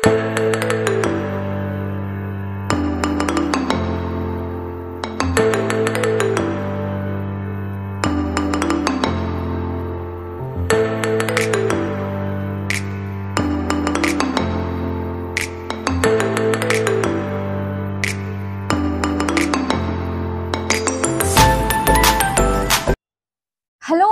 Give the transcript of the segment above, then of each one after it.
Hello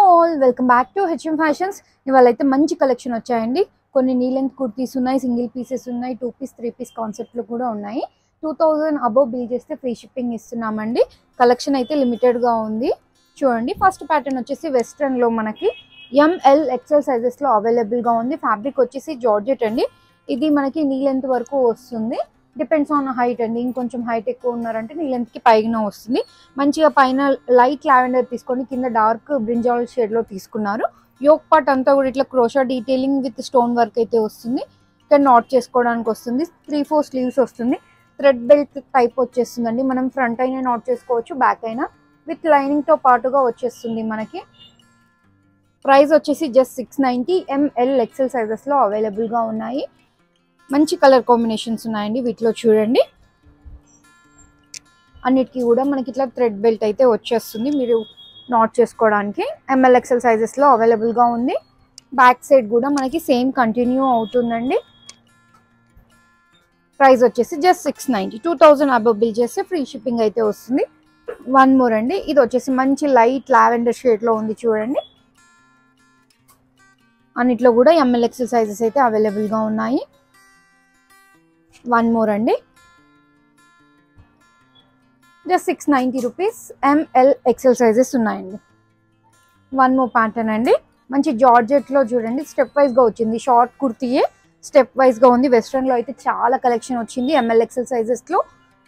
all, welcome back to HM fashions. ఇవాళైతే మంచి collection వచ్చాయండి. కొన్ని నీ లెంత్ కుర్తీస్ ఉన్నాయి, సింగిల్ పీసెస్ ఉన్నాయి, 2 పీస్ 3 పీస్ కాన్సెప్ట్లో కూడా ఉన్నాయి. 2000 అబోవ్ బిల్ చేస్తే ఫ్రీ షిప్పింగ్ ఇస్తున్నామండి. కలెక్షన్ అయితే లిమిటెడ్గా ఉంది. చూడండి, ఫస్ట్ ప్యాటర్న్ వచ్చేసి వెస్ట్రన్లో మనకి ఎంఎల్ ఎక్సెల్ సైజెస్లో అవైలబుల్గా ఉంది. ఫ్యాబ్రిక్ వచ్చేసి జార్జెట్ అండి. ఇది మనకి నీ లెంత్ వరకు వస్తుంది. డిపెండ్స్ ఆన్ హైట్ అండి. ఇంకొంచెం హైట్ ఎక్కువ ఉన్నారంటే నీ లెంత్కి పైన వస్తుంది. మంచిగా పైన లైట్ లావెండర్ తీసుకొని కింద డార్క్ బ్రింజాల్ షేడ్లో తీసుకున్నారు. యోక్ పార్ట్ అంతా కూడా ఇట్లా crochet detailing with stone work అయితే వస్తుంది. ఇక్కడ నాట్ చేసుకోవడానికి వస్తుంది. 3-4 స్లీవ్స్ వస్తుంది. థ్రెడ్ బెల్ట్ టైప్ వచ్చేస్తుందండి. మనం ఫ్రంట్ అయినా నాట్ చేసుకోవచ్చు, బ్యాక్ అయినా విత్ లైనింగ్తో పాటుగా వచ్చేస్తుంది. మనకి ప్రైస్ వచ్చేసి జస్ట్ 690. ఎంఎల్ ఎక్సెల్ సైజెస్లో అవైలబుల్గా ఉన్నాయి. మంచి కలర్ కాంబినేషన్స్ ఉన్నాయండి వీటిలో. చూడండి, అన్నిటికీ కూడా మనకి ఇట్లా థ్రెడ్ బెల్ట్ అయితే వచ్చేస్తుంది మీరు నాట్ చేసుకోవడానికి. ఎంఎల్ ఎక్సెల్ సైజెస్లో అవైలబుల్గా ఉంది. బ్యాక్ సైడ్ కూడా మనకి సేమ్ కంటిన్యూ అవుతుందండి. ప్రైస్ వచ్చేసి జస్ట్ 690. 2000 అబోవ్ బిల్ చేస్తే ఫ్రీ షిప్పింగ్ అయితే వస్తుంది. వన్ మోర్ అండి, ఇది వచ్చేసి మంచి లైట్ లావెండర్ షేడ్లో ఉంది. చూడండి, అన్నిట్లో కూడా ఎంఎల్ ఎక్సెల్ సైజెస్ అయితే అవైలబుల్గా ఉన్నాయి. వన్ మోర్ అండి, just 690 rupees. ML XL sizes ఉన్నాయండి. వన్ మోర్ ప్యాటర్న్ అండి, మంచి జార్జెట్లో చూడండి. స్టెప్ వైజ్గా వచ్చింది. షార్ట్ కుర్తీయే స్టెప్ వైజ్గా ఉంది. వెస్ట్రన్లో అయితే చాలా కలెక్షన్ వచ్చింది ఎంఎల్ ఎక్సెల్ సైజెస్లో.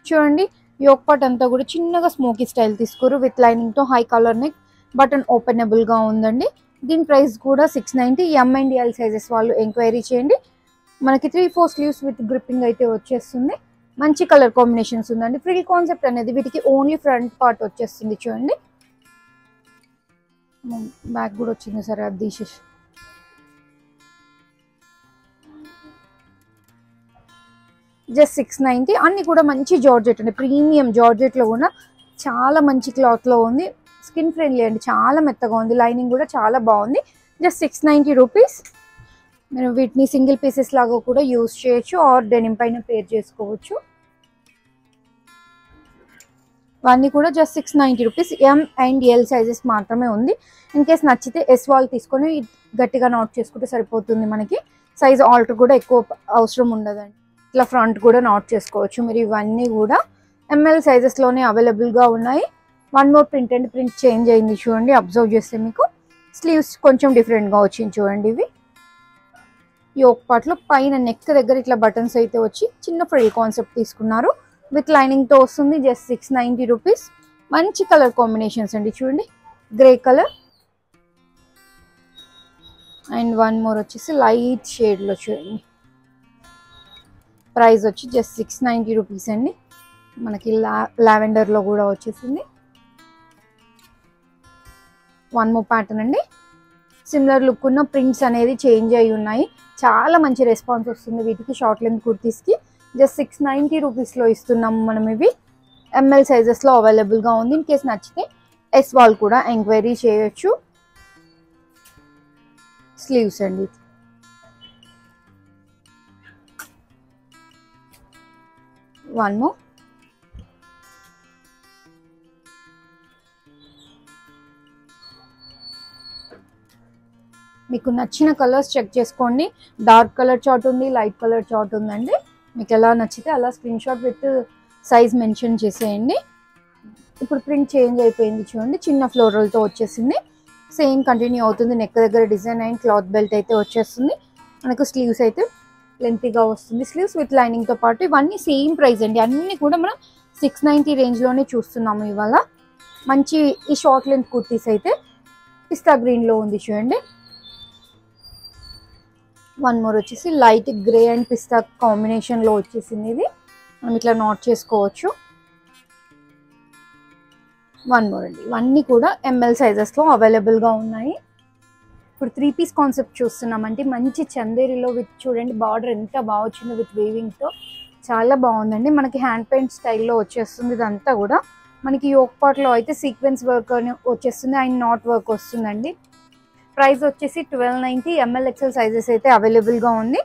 చూడండి, యోక్ పార్ట్ అంతా కూడా చిన్నగా స్మోకీ స్టైల్ తీసుకోరు విత్ లైనింగ్తో. హై కలర్ నెక్, బటన్ ఓపెనబుల్గా ఉందండి. దీని ప్రైస్ కూడా 690. ఎం అండ్ ఎల్ సైజెస్ వాళ్ళు ఎంక్వైరీ చేయండి. మనకి 3-4 స్లీవ్స్ విత్ గ్రిప్పింగ్ అయితే వచ్చేస్తుంది. మంచి కలర్ కాంబినేషన్స్ ఉందండి. ఫ్రిల్ కాన్సెప్ట్ అనేది వీటికి ఓన్లీ ఫ్రంట్ పార్ట్ వచ్చేస్తుంది. చూడండి, బ్యాక్ కూడా వచ్చింది. సరే, అది తీసేసి జస్ట్ 690. అన్ని కూడా మంచి జార్జెట్ అండి. ప్రీమియం జార్జెట్లో కూడా చాలా మంచి క్లాత్లో ఉంది. స్కిన్ ఫ్రెండ్లీ అండి, చాలా మెత్తగా ఉంది. లైనింగ్ కూడా చాలా బాగుంది. Just 690 rupees. మీరు వీటిని సింగిల్ పీసెస్ లాగా కూడా యూజ్ చేయొచ్చు, ఆర్ డెనిమ్ పైన పేర్ చేసుకోవచ్చు. ఇవన్నీ కూడా just 690 rupees. M and L sizes మాత్రమే ఉంది. ఇన్ కేస్ నచ్చితే ఎస్ వాల్ తీసుకొని గట్టిగా నాట్ చేసుకుంటే సరిపోతుంది. మనకి సైజ్ ఆల్టర్ కూడా ఎక్కువ అవసరం ఉండదండి. ఇట్లా ఫ్రంట్ కూడా నాట్ చేసుకోవచ్చు మీరు. ఇవన్నీ కూడా ఎంఎల్ సైజెస్లోనే అవైలబుల్గా ఉన్నాయి. One more print and print change అయింది. చూడండి, అబ్జర్వ్ చేస్తే మీకు స్లీవ్స్ కొంచెం డిఫరెంట్గా వచ్చింది. చూడండి, ఇవి యోక్ పార్ట్లో పైన నెక్ దగ్గర ఇట్లా బటన్స్ అయితే వచ్చి చిన్న ఫ్రిల్ కాన్సెప్ట్ తీసుకున్నారు. విత్ లైనింగ్తో వస్తుంది. Just 690 rupees. మంచి కలర్ కాంబినేషన్స్ అండి. చూడండి, grey colour and one more వచ్చేసి లైట్ షేడ్లో. చూడండి, ప్రైస్ వచ్చి జస్ట్ 690 రూపీస్ అండి. మనకి లావెండర్లో కూడా వచ్చేసింది. వన్ మోర్ ప్యాటర్న్ అండి. సిమిలర్ లుక్ ఉన్న ప్రింట్స్ అనేది చేంజ్ అయి ఉన్నాయి. చాలా మంచి రెస్పాన్స్ వస్తుంది వీటికి. షార్ట్ లెంత్ కుర్తీస్కి జస్ట్ 690 రూపీస్లో ఇస్తున్నాము మనం. ఇవి ఎంఎల్ సైజెస్లో అవైలబుల్గా ఉంది. ఇన్ కేస్ నచ్చితే ఎస్ వాల్ కూడా ఎంక్వైరీ చేయొచ్చు. స్లీవ్స్ అండి. One more. మీకు నచ్చిన కలర్స్ చెక్ చేసుకోండి. డార్క్ కలర్ చార్ట్ ఉంది, లైట్ కలర్ చార్ట్ ఉందండి. మీకు ఎలా నచ్చితే అలా screen shot with size mention చేసేయండి. ఇప్పుడు ప్రింట్ చేంజ్ అయిపోయింది. చూడండి, చిన్న ఫ్లోరల్తో వచ్చేసింది. సేమ్ కంటిన్యూ అవుతుంది. నెక్ దగ్గర డిజైన్ అయిన క్లాత్ బెల్ట్ అయితే వచ్చేస్తుంది. మనకు స్లీవ్స్ అయితే లెంతీగా వస్తుంది. స్లీవ్స్ విత్ లైనింగ్తో పాటు. ఇవన్నీ సేమ్ ప్రైస్ అండి. అన్నీ కూడా మనం 690 రేంజ్లోనే చూస్తున్నాము ఇవాళ. మంచి ఈ షార్ట్ లెంత్ కుర్తీస్ అయితే పిస్తా గ్రీన్లో ఉంది. చూడండి, వన్ మోర్ వచ్చేసి లైట్ గ్రే అండ్ పిస్తా కాంబినేషన్లో వచ్చేసింది. ఇది మనం ఇట్లా నాట్ చేసుకోవచ్చు. వన్ మోర్ అండి. ఇవన్నీ కూడా ఎంఎల్ సైజెస్లో అవైలబుల్గా ఉన్నాయి. ఇప్పుడు 3 పీస్ కాన్సెప్ట్ చూస్తున్నామంటే మంచి చందేరిలో విత్ చూడండి బార్డర్ ఎంత బాగా వచ్చిందో విత్ వీవింగ్తో చాలా బాగుందండి. మనకి హ్యాండ్ పెయింట్ స్టైల్లో వచ్చేస్తుంది. ఇదంతా కూడా మనకి యోక్ పార్ట్లో అయితే సీక్వెన్స్ వర్క్ అని వచ్చేస్తుంది అండ్ నాట్ వర్క్ వస్తుందండి. ప్రైస్ వచ్చేసి 1290. ఎంఎల్ ఎక్సెల్ సైజెస్ అయితే అవైలబుల్గా ఉంది.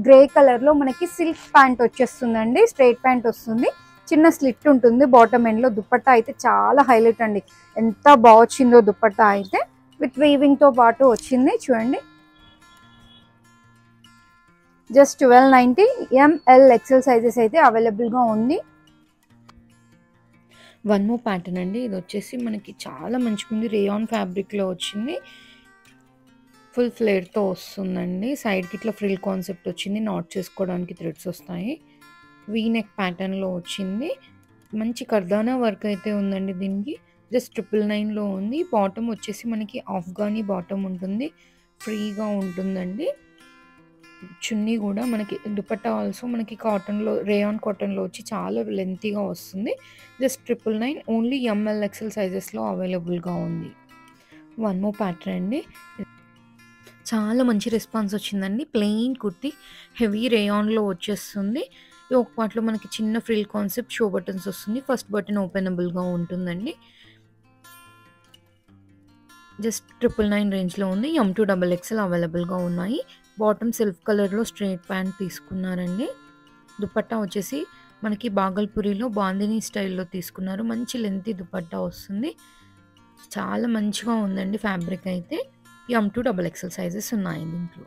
గ్రే కలర్లో మనకి సిల్క్ ప్యాంట్ వచ్చేస్తుందండి. స్ట్రైట్ ప్యాంట్ వస్తుంది, చిన్న స్లిట్ ఉంటుంది బాటమ్ ఎండ్లో. దుపట్టా అయితే చాలా హైలైట్ అండి, ఎంత బాగా వచ్చిందో దుపట్టా అయితే విత్ వీవింగ్తో పాటు వచ్చింది చూడండి. జస్ట్ 1290. ఎంఎల్ ఎక్సెల్ సైజెస్ అయితే అవైలబుల్గా ఉంది. వన్ మోర్ ప్యాటర్న్ అండి. ఇది వచ్చేసి మనకి చాలా మంచిగా ఉంది. రేయాన్ ఫ్యాబ్రిక్లో వచ్చింది, ఫుల్ ఫ్లేర్తో వస్తుందండి. సైడ్కి ఇట్లా ఫ్రిల్ కాన్సెప్ట్ వచ్చింది, నాట్ చేసుకోవడానికి థ్రెడ్స్ వస్తాయి. వీ నెక్ ప్యాటర్న్లో వచ్చింది. మంచి కర్దానా వర్క్ అయితే ఉందండి. దీనికి జస్ట్ 999లో ఉంది. బాటమ్ వచ్చేసి మనకి ఆఫ్ఘనీ బాటమ్ ఉంటుంది, ఫ్రీగా ఉంటుందండి. చున్నీ కూడా మనకి దుపట్టా ఆల్సో మనకి కాటన్లో, రేయాన్ కాటన్లో వచ్చి చాలా లెంతీగా వస్తుంది. జస్ట్ 999. ఓన్లీ ఎంఎల్ ఎక్సెల్ సైజెస్లో అవైలబుల్గా ఉంది. వన్ మోర్ ప్యాటర్న్ అండి. చాలా మంచి రెస్పాన్స్ వచ్చిందండి. ప్లెయిన్ కుర్తీ హెవీ రేయాన్లో వచ్చేస్తుంది. ఒక పార్ట్లో మనకి చిన్న ఫ్రిల్ కాన్సెప్ట్, షో బటన్స్ వస్తుంది. ఫస్ట్ బటన్ ఓపెనబుల్గా ఉంటుందండి. జస్ట్ 999 రేంజ్లో ఉంది. M2XXL అవైలబుల్గా ఉన్నాయి. బాటమ్ సెల్ఫ్ కలర్లో స్ట్రైట్ ప్యాంట్ తీసుకున్నారండి. దుపట్టా వచ్చేసి మనకి బాగల్పూరిలో బాందినీ స్టైల్లో తీసుకున్నారు. మంచి లెంతీ దుపట్టా వస్తుంది, చాలా మంచిగా ఉందండి ఫ్యాబ్రిక్ అయితే. M2XXL సైజెస్ ఉన్నాయి దీంట్లో.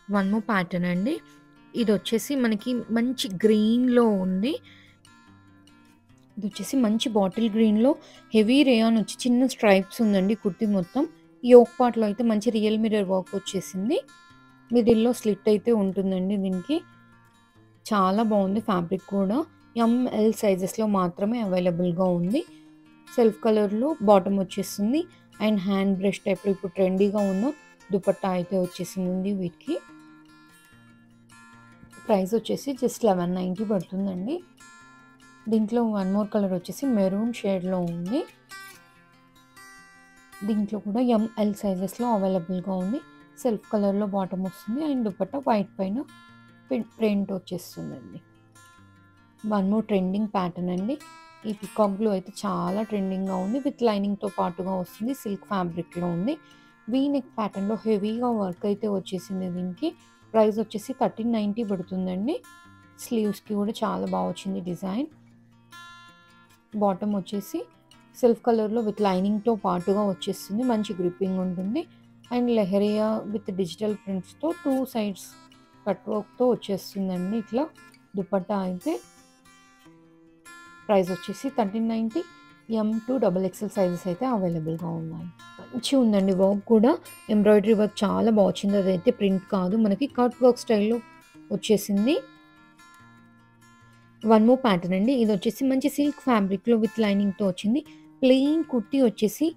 వన్ మోర్ ప్యాటర్న్ అండి. ఇది వచ్చేసి మనకి మంచి గ్రీన్లో ఉంది. ఇది వచ్చేసి మంచి బాటిల్ గ్రీన్లో హెవీ రేయాన్ వచ్చి చిన్న స్ట్రైప్స్ ఉందండి కుర్తీ మొత్తం. ఈ యోక్ పార్ట్లో అయితే మంచి రియల్ మిర్రర్ వర్క్ వచ్చేసింది. మిడిల్లో స్లిట్ అయితే ఉంటుందండి దీనికి. చాలా బాగుంది ఫ్యాబ్రిక్ కూడా. ఎంఎల్ సైజెస్లో మాత్రమే అవైలబుల్గా ఉంది. సెల్ఫ్ కలర్లో బాటమ్ వచ్చేస్తుంది అండ్ హ్యాండ్ బ్రష్ టైప్లో ఇప్పుడు ట్రెండీగా ఉన్న దుపట్టా అయితే వచ్చేసింది వీటికి. ప్రైస్ వచ్చేసి జస్ట్ 1190 పడుతుందండి. దీంట్లో వన్ మోర్ కలర్ వచ్చేసి మెరూన్ షేడ్లో ఉంది. దీంట్లో కూడా ఎంఎల్ సైజెస్లో అవైలబుల్గా ఉంది. సెల్ఫ్ కలర్లో బాటమ్ వస్తుంది అండ్ దుపట్టా వైట్ పైన ప్రింట్ వచ్చేస్తుందండి. వన్ మోర్ ట్రెండింగ్ ప్యాటర్న్ అండి. ఈ పికాక్ బ్లూ అయితే చాలా ట్రెండింగ్గా ఉంది. విత్ లైనింగ్తో పాటుగా వస్తుంది. సిల్క్ ఫ్యాబ్రిక్లో ఉంది. వీ నెక్ ప్యాటర్న్లో హెవీగా వర్క్ అయితే వచ్చేసింది దీనికి. ప్రైస్ వచ్చేసి 1390 పడుతుందండి. స్లీవ్స్కి కూడా చాలా బాగా వచ్చింది డిజైన్. బాటమ్ వచ్చేసి సెల్ఫ్ కలర్లో విత్ లైనింగ్తో పాటుగా వచ్చేస్తుంది. మంచి గ్రిప్పింగ్ ఉంటుంది అండ్ లెహరియా విత్ డిజిటల్ ప్రింట్స్తో 2 సైడ్స్ కట్ వర్క్తో వచ్చేస్తుందండి ఇట్లా దుపట్టా అయితే. ప్రైస్ వచ్చేసి 1390. M2XXL సైజెస్ అయితే అవైలబుల్గా ఉన్నాయి. మంచిగా ఉందండి వర్క్ కూడా. ఎంబ్రాయిడరీ వర్క్ చాలా బాగా వచ్చింది. అదైతే ప్రింట్ కాదు, మనకి కట్ వర్క్ స్టైల్లో వచ్చేసింది. వన్ మోర్ ప్యాటర్న్ అండి. ఇది వచ్చేసి మంచి సిల్క్ ఫ్యాబ్రిక్లో విత్ లైనింగ్తో వచ్చింది. ప్లెయిన్ కుర్తీ వచ్చేసి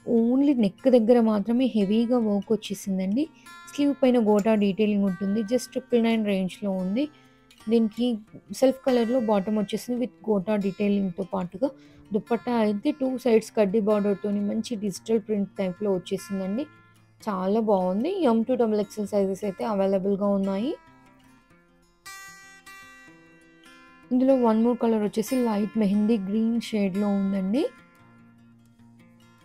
ఓన్లీ నెక్ దగ్గర మాత్రమే హెవీగా వర్క్ వచ్చేసిందండి. స్లీవ్ పైన గోటా డీటెయిలింగ్ ఉంటుంది. జస్ట్ 999 రేంజ్లో ఉంది. దీనికి సెల్ఫ్ కలర్లో బాటమ్ వచ్చేసింది విత్ గోటా డీటెయిలింగ్తో పాటుగా. దుపట్టా అయితే 2 సైడ్స్ కడ్డీ బార్డర్తో మంచి డిజిటల్ ప్రింట్ టైప్లో వచ్చేసిందండి. చాలా బాగుంది. M2XXL సైజెస్ అయితే అవైలబుల్గా ఉన్నాయి. ఇందులో వన్ మోర్ కలర్ వచ్చేసి లైట్ మెహందీ గ్రీన్ షేడ్లో ఉందండి.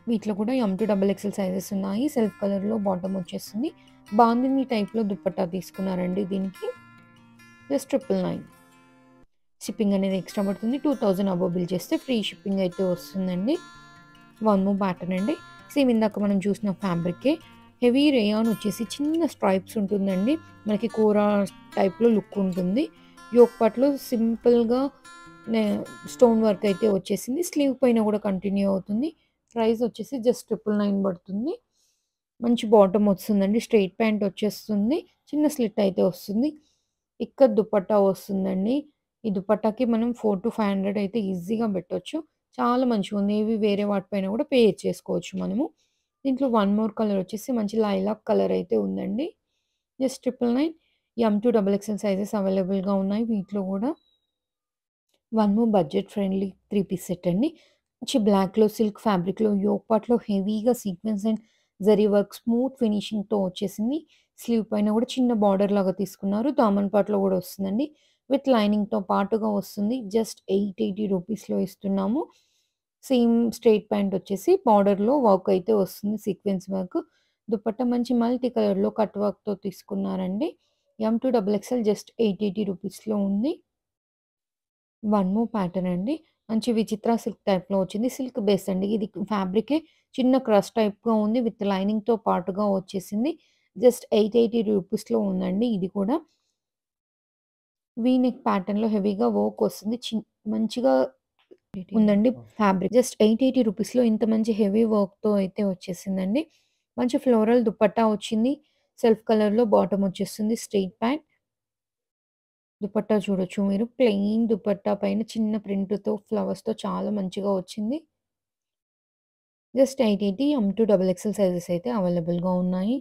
వీటిలో కూడా M2XXL సైజెస్ ఉన్నాయి. సెల్ఫ్ కలర్లో బాటమ్ వచ్చేస్తుంది. బాందిని టైప్లో దుపట్టా తీసుకున్నారండి దీనికి. జస్ట్ 999. షిప్పింగ్ అనేది ఎక్స్ట్రా పడుతుంది. 2000 అబోవ్ బిల్ చేస్తే ఫ్రీ షిప్పింగ్ అయితే వస్తుందండి. వన్ మోర్ ప్యాటర్న్ అండి. సేమ్ ఇందాక మనం చూసిన ఫ్యాబ్రికే హెవీ రేయాన్ వచ్చేసి చిన్న స్ట్రైప్స్ ఉంటుందండి. మనకి కూర టైప్లో లుక్ ఉంటుంది. యోక్ పార్ట్లో సింపుల్గా స్టోన్ వర్క్ అయితే వచ్చేసింది. స్లీవ్ పైన కూడా కంటిన్యూ అవుతుంది. ప్రైస్ వచ్చేసి జస్ట్ 999 పడుతుంది. మంచి బాటమ్ వస్తుందండి. స్ట్రైట్ ప్యాంట్ వచ్చేస్తుంది. చిన్న స్లిట్ అయితే వస్తుంది. ఇక్కత్ దుపట్టా వస్తుందండి. ఈ దుపట్టాకి మనం 400 to 500 అయితే ఈజీగా పెట్టొచ్చు. చాలా మంచిగా ఉంది. ఇవి వేరే వాటిపైన కూడా పేర్ చేసుకోవచ్చు మనము. దీంట్లో వన్ మోర్ కలర్ వచ్చేసి మంచి లైలాక్ కలర్ అయితే ఉందండి. జస్ట్ 999. M2XXL సైజెస్ అవైలబుల్గా ఉన్నాయి. వీటిలో కూడా one more budget friendly 3 piece set అండి. మంచి బ్లాక్లో సిల్క్ ఫ్యాబ్రిక్లో యోక్ పార్ట్లో హెవీగా sequence and zari work smooth ఫినిషింగ్‌తో వచ్చేసింది. స్లీవ్ పైన కూడా చిన్న బార్డర్ లాగా తీసుకున్నారు. దామన్ పార్ట్‌లో కూడా వస్తుందండి. విత్ లైనింగ్‌తో పాటుగా వస్తుంది. జస్ట్ 880 రూపీస్‌లో ఇస్తున్నాము. సేమ్ స్ట్రెయిట్ ప్యాంట్ వచ్చేసి బార్డర్‌లో వర్క్ అయితే వస్తుంది. Sequence work. దుపట్టా మంచి మల్టీ కలర్‌లో కట్ వర్క్‌తో తీసుకున్నారండి. M2 డబుల్ ఎక్స్ఎల్ జస్ట్ 880 రూపీస్‌లో ఉంది. వన్ మోర్ ప్యాటర్న్ అండి. మంచి విచిత్ర సిల్క్ టైప్‌లో వచ్చింది. సిల్క్ బేస్ అండి. ఇది ఫ్యాబ్రికే చిన్న క్రష్ టైప్‌గా ఉంది. విత్ లైనింగ్‌తో పాటుగా వచ్చేసింది. జస్ట్ 880 రూపీస్‌లో ఉందండి ఇది కూడా. వీ నెక్ ప్యాటర్న్‌లో హెవీగా వర్క్ వస్తుంది. మంచిగా ఉందండి ఫ్యాబ్రిక్. జస్ట్ 880 రూపీస్‌లో ఇంత మంచి హెవీ వర్క్‌తో అయితే వచ్చేసిందండి. మంచి ఫ్లోరల్ దుపట్టా వచ్చింది. సెల్ఫ్ కలర్‌లో బాటమ్ వచ్చేస్తుంది. Straight pant. దుపట్టా చూడొచ్చు మీరు. ప్లెయిన్ దుపట్టా పైన చిన్న ప్రింట్‌తో, ఫ్లవర్స్‌తో చాలా మంచిగా వచ్చింది. Just 880 M2 double XL sizes అయితే అవైలబుల్‌గా ఉన్నాయి.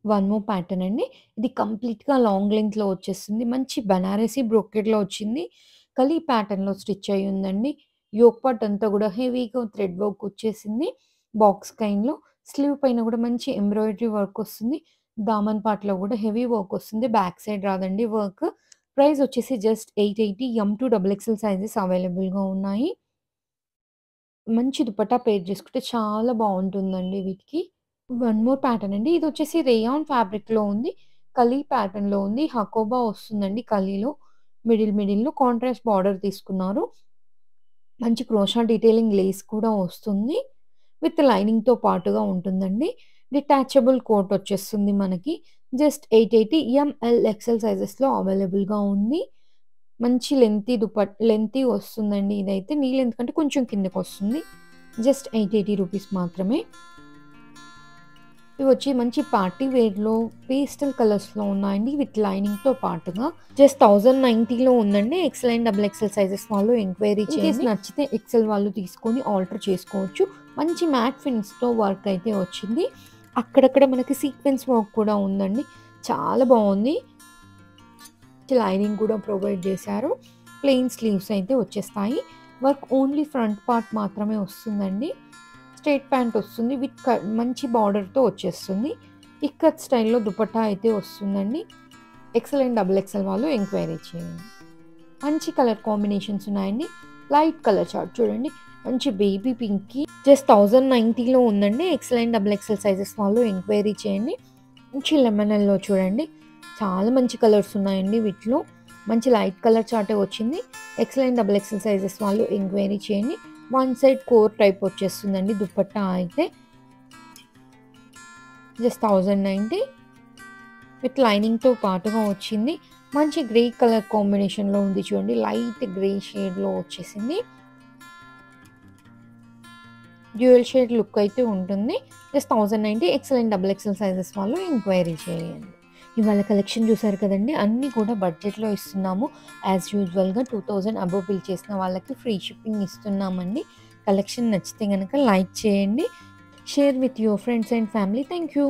వన్ మోర్ ప్యాటర్న్ అండి. ఇది కంప్లీట్‌గా లాంగ్ లెంగ్త్‌లో వచ్చేస్తుంది. మంచి బనారసి బ్రోకెడ్‌లో వచ్చింది. కలీ ప్యాటర్న్‌లో స్టిచ్ అయ్యి ఉందండి. యోక్ పార్ట్ అంతా కూడా హెవీగా థ్రెడ్ వర్క్ వచ్చేసింది. బాక్స్ కైండ్‌లో. స్లీవ్ పైన కూడా మంచి ఎంబ్రాయిడరీ వర్క్ వస్తుంది. దామన్ పార్ట్‌లో కూడా హెవీ వర్క్ వస్తుంది. బ్యాక్ సైడ్ రాదండి వర్క్. ప్రైస్ వచ్చేసి just 880 M2 double XL sizes అవైలబుల్‌గా ఉన్నాయి. మంచి దుపట్టా పెయిర్ చేసుకుంటే చాలా బావుంటుందండి వీటికి. వన్ మోర్ ప్యాటర్న్ అండి. ఇదొచ్చేసి రేయాన్ ఫ్యాబ్రిక్‌లో ఉంది. కలీ ప్యాటర్న్‌లో ఉంది. హకోబా వస్తుందండి కలీలో. మిడిల్‌లో కాంట్రాస్ట్ బార్డర్ తీసుకున్నారు. మంచి క్రోషా డీటెయిలింగ్ లేస్ కూడా వస్తుంది. విత్ లైనింగ్‌తో పాటుగా ఉంటుందండి. డిటాచబుల్ కోట్ వచ్చేస్తుంది మనకి. జస్ట్ 880 ఎంఎల్, ఎక్స్ఎల్ సైజెస్‌లో అవైలబుల్‌గా ఉంది. మంచి లెంతీ వస్తుందండి ఇదైతే. నీ లెంత్ కంటే కొంచెం కిందకొస్తుంది. జస్ట్ 880 రూపీస్ మాత్రమే. ఇవొచ్చి మంచి పార్టీ వేర్‌లో పేస్టల్ కలర్స్‌లో ఉన్నాయండి. విత్ లైనింగ్‌తో పాటుగా. జస్ట్ 1090లో ఉందండి. XL and double XL sizes వాళ్ళు ఎంక్వైరీ చేయండి. ఇన్‌కేస్ నచ్చితే ఎక్స్ఎల్ వాళ్ళు తీసుకొని ఆల్టర్ చేసుకోవచ్చు. మంచి మ్యాట్ ఫినిష్‌తో వర్క్ అయితే వచ్చింది. అక్కడక్కడ మనకి సీక్వెన్స్ వర్క్ కూడా ఉందండి. చాలా బావుంది. లైనింగ్ కూడా ప్రొవైడ్ చేశారు. ప్లెయిన్ స్లీవ్స్ అయితే వచ్చేస్తాయి. వర్క్ ఓన్లీ ఫ్రంట్ పార్ట్ మాత్రమే వస్తుందండి. స్ట్రెయిట్ ప్యాంట్ వస్తుంది. విత్ మంచి బార్డర్‌తో వచ్చేస్తుంది. ఇక్కత్ స్టైల్‌లో దుపట్టా అయితే వస్తుందండి. ఎక్స్ఎల్ అండ్ డబుల్ ఎక్స్ఎల్ వాళ్ళు ఎంక్వైరీ చేయండి. మంచి కలర్ కాంబినేషన్స్ ఉన్నాయండి. లైట్ కలర్ చార్ట్ చూడండి. మంచి బేబీ పింక్‌కి జస్ట్ 1090లో ఉందండి. XL and double XL sizes వాళ్ళు ఎంక్వైరీ చేయండి. మంచి లెమన్ ఎల్లో చూడండి. చాలా మంచి కలర్స్ ఉన్నాయండి వీటిలో. మంచి లైట్ కలర్ చార్టే వచ్చింది. XL and double XL sizes వాళ్ళు ఎంక్వైరీ చేయండి. వన్ సైడ్ కోర్ టైప్ వచ్చేస్తుందండి దుపట్టా అయితే. జస్ట్ 1090 విత్ లైనింగ్‌తో పాటుగా వచ్చింది. మంచి గ్రే కలర్ కాంబినేషన్‌లో ఉంది చూడండి. లైట్ గ్రే షేడ్‌లో వచ్చేసింది. డ్యూయల్ షేడ్ లుక్ అయితే ఉంటుంది. Just 1090 XL and double XL sizes వాళ్ళు ఎంక్వైరీ చేయండి. ఇవాళ కలెక్షన్ చూసారు కదండీ! అన్నీ కూడా బడ్జెట్‌లో ఇస్తున్నాము. యాజ్ యూజువల్‌గా 2000 అబోవ్ బిల్ చేసిన వాళ్ళకి ఫ్రీ షిప్పింగ్ ఇస్తున్నామండి. కలెక్షన్ నచ్చితే గనక లైక్ చేయండి. Share with your friends and family. Thank you.